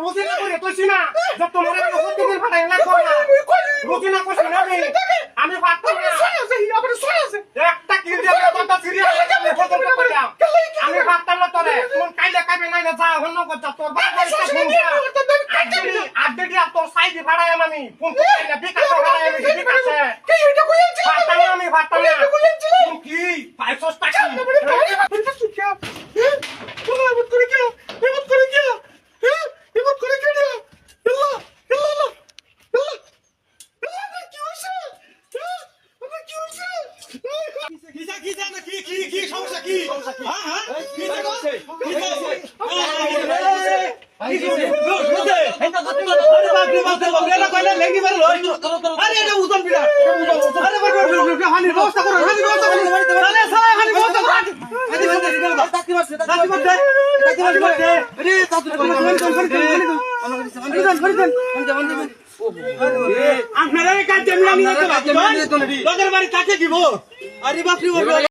রুজিনা করে কইছি না যে তোমার আমি প্রতিদিন ফাটাই লাগবো না রুজিনা কইছি না আমি পারতাম না একটা কিল দিয়ে কথা সিরিয়াস আমি ফটো করে দাও আমি পারতাম না তোরে কোন কাইলে কাইবে নাই না যা হন্য কথা তোর বাবার আড্ডি তোর সাইডে ফাড়াই আমি কোন কাইলে বিকাশ ফাড়াই আমি বিকাশে পারতাম না আমি পারতাম না কি 500 টাকা আপনারা কাজ জমি আমি লোকের বাড়ি কাছে দিব আরে বাপরে